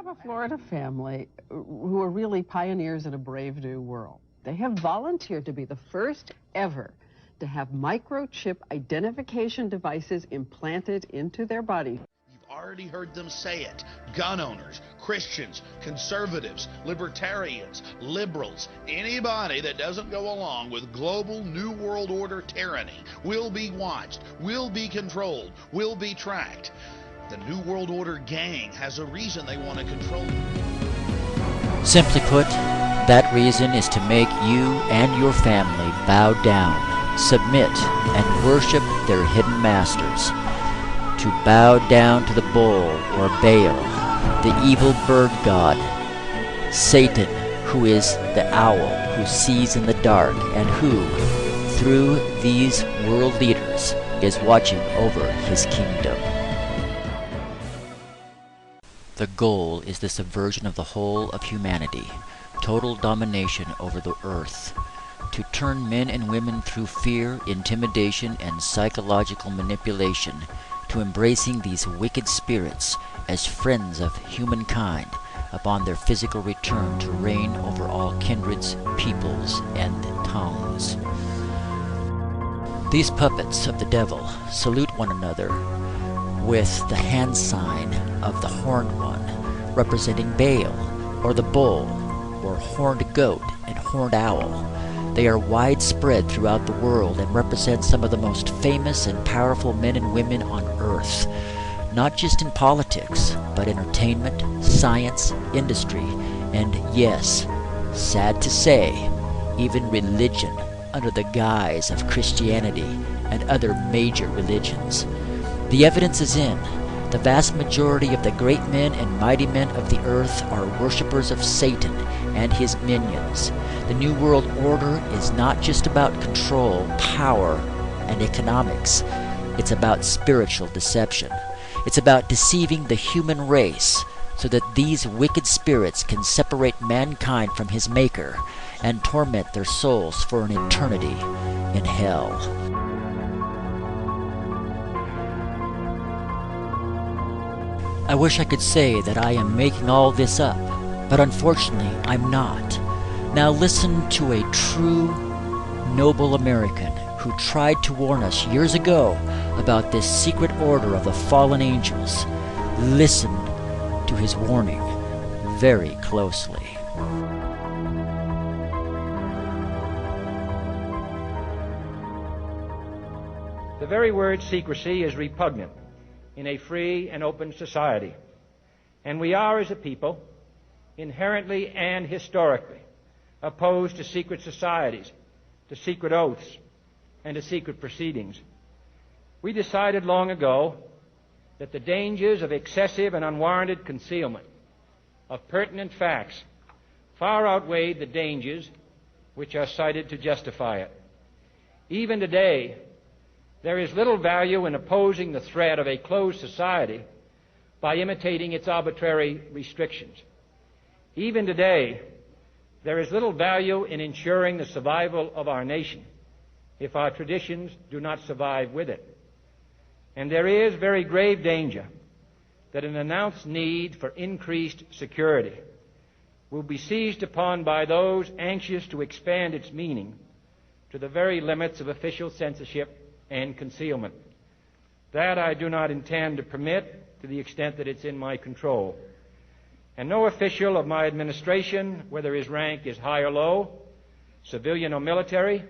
have a Florida family who are really pioneers in a brave new world. They have volunteered to be the first ever to have microchip identification devices implanted into their body. You've already heard them say it. Gun owners, Christians, conservatives, libertarians, liberals, anybody that doesn't go along with global New World Order tyranny will be watched, will be controlled, will be tracked. The New World Order gang has a reason they want to control you. Simply put, that reason is to make you and your family bow down, submit, and worship their hidden masters. To bow down to the bull or Baal, the evil bird god, Satan, who is the owl who sees in the dark and who, through these world leaders, is watching over his kingdom. The goal is the subversion of the whole of humanity, total domination over the earth, to turn men and women through fear, intimidation, and psychological manipulation to embracing these wicked spirits as friends of humankind upon their physical return to reign over all kindreds, peoples, and tongues. These puppets of the devil salute one another with the hand sign of the horned one, representing Baal, or the bull, or horned goat and horned owl. They are widespread throughout the world and represent some of the most famous and powerful men and women on earth, not just in politics, but entertainment, science, industry, and yes, sad to say, even religion under the guise of Christianity and other major religions. The evidence is in. The vast majority of the great men and mighty men of the earth are worshippers of Satan and his minions. The New World Order is not just about control, power, and economics. It's about spiritual deception. It's about deceiving the human race so that these wicked spirits can separate mankind from his maker and torment their souls for an eternity in hell. I wish I could say that I am making all this up, but unfortunately I'm not. Now listen to a true, noble American who tried to warn us years ago about this secret order of the fallen angels. Listen to his warning very closely. The very word secrecy is repugnant in a free and open society. And we are, as a people, inherently and historically opposed to secret societies, to secret oaths, and to secret proceedings. We decided long ago that the dangers of excessive and unwarranted concealment of pertinent facts far outweighed the dangers which are cited to justify it. Even today, there is little value in opposing the threat of a closed society by imitating its arbitrary restrictions. Even today, there is little value in ensuring the survival of our nation if our traditions do not survive with it. And there is very grave danger that an announced need for increased security will be seized upon by those anxious to expand its meaning to the very limits of official censorship and concealment. That I do not intend to permit to the extent that it's in my control. And no official of my administration, whether his rank is high or low, civilian or military,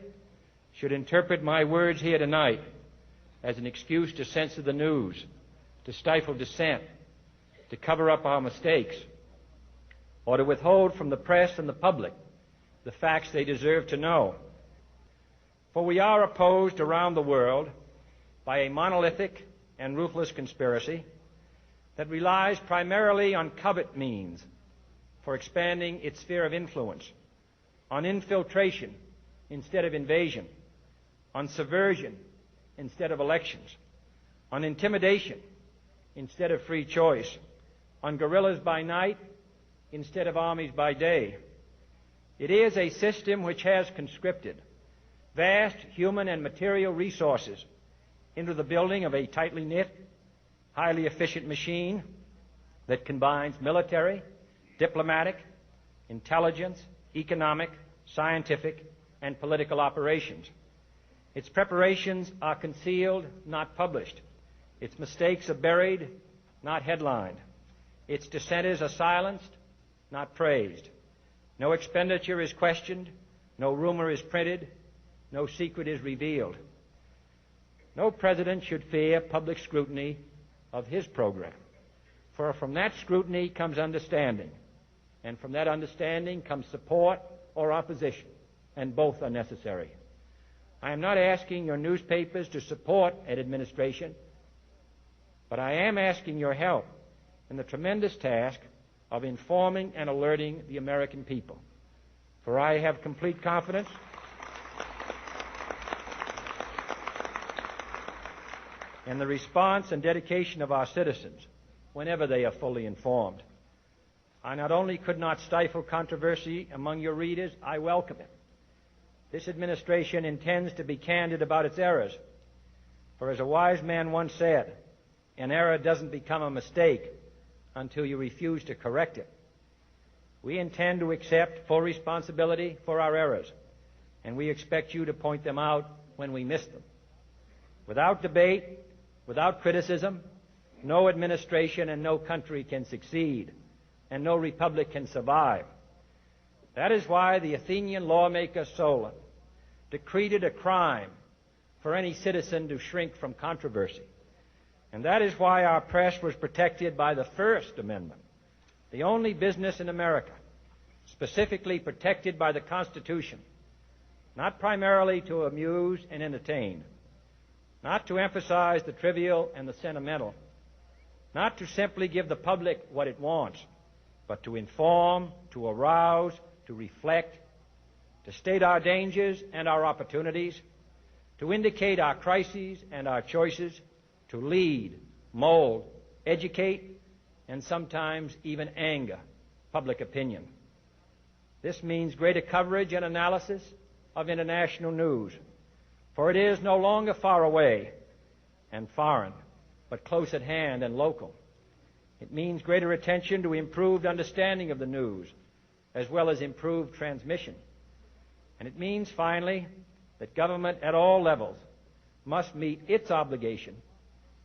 should interpret my words here tonight as an excuse to censor the news, to stifle dissent, to cover up our mistakes, or to withhold from the press and the public the facts they deserve to know. For we are opposed around the world by a monolithic and ruthless conspiracy that relies primarily on covert means for expanding its sphere of influence, on infiltration instead of invasion, on subversion instead of elections, on intimidation instead of free choice, on guerrillas by night instead of armies by day. It is a system which has conscripted vast human and material resources into the building of a tightly knit, highly efficient machine that combines military, diplomatic, intelligence, economic, scientific, and political operations. Its preparations are concealed, not published. Its mistakes are buried, not headlined. Its dissenters are silenced, not praised. No expenditure is questioned, no rumor is printed, no secret is revealed. No president should fear public scrutiny of his program, for from that scrutiny comes understanding, and from that understanding comes support or opposition, and both are necessary. I am not asking your newspapers to support an administration, but I am asking your help in the tremendous task of informing and alerting the American people. For I have complete confidence in the response and dedication of our citizens whenever they are fully informed. I not only could not stifle controversy among your readers, I welcome it. This administration intends to be candid about its errors. For as a wise man once said, an error doesn't become a mistake until you refuse to correct it. We intend to accept full responsibility for our errors, and we expect you to point them out when we miss them. Without debate, without criticism, no administration and no country can succeed, and no republic can survive. That is why the Athenian lawmaker Solon decreed it a crime for any citizen to shrink from controversy. And that is why our press was protected by the First Amendment, the only business in America specifically protected by the Constitution, not primarily to amuse and entertain, not to emphasize the trivial and the sentimental, not to simply give the public what it wants, but to inform, to arouse, to reflect, to state our dangers and our opportunities, to indicate our crises and our choices, to lead, mold, educate, and sometimes even anger public opinion. This means greater coverage and analysis of international news, for it is no longer far away and foreign, but close at hand and local. It means greater attention to improved understanding of the news, as well as improved transmission. And it means, finally, that government at all levels must meet its obligation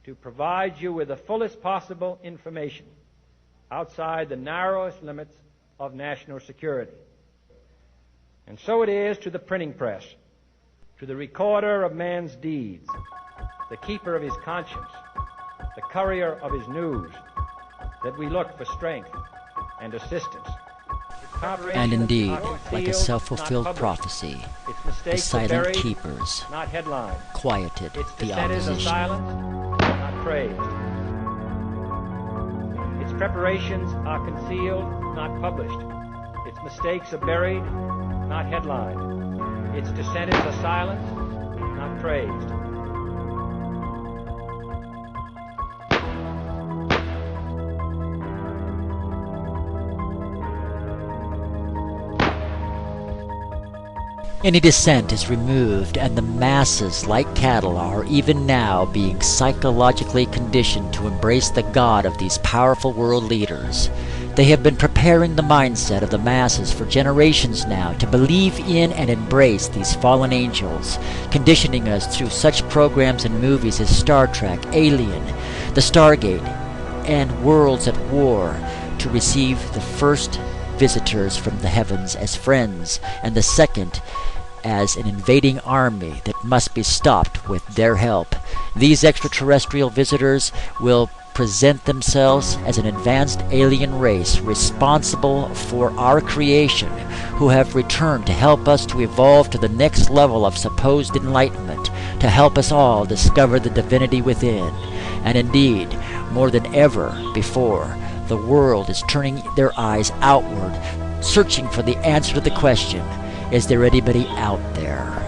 to provide you with the fullest possible information outside the narrowest limits of national security. And so it is to the printing press, to the recorder of man's deeds, the keeper of his conscience, the courier of his news, that we look for strength and assistance. And indeed, like a self-fulfilled prophecy, the silent keepers quieted the opposition. Not praised. Its preparations are concealed, not published. Its mistakes are buried, not headlined. Its dissenters are silenced, not praised. Any dissent is removed, and the masses, like cattle, are even now being psychologically conditioned to embrace the God of these powerful world leaders. They have been preparing the mindset of the masses for generations now to believe in and embrace these fallen angels, conditioning us through such programs and movies as Star Trek, Alien, The Stargate, and Worlds at War to receive the first visitors from the heavens as friends, and the second as an invading army that must be stopped with their help. These extraterrestrial visitors will present themselves as an advanced alien race responsible for our creation, who have returned to help us to evolve to the next level of supposed enlightenment, to help us all discover the divinity within. And indeed, more than ever before, the world is turning their eyes outward, searching for the answer to the question, is there anybody out there?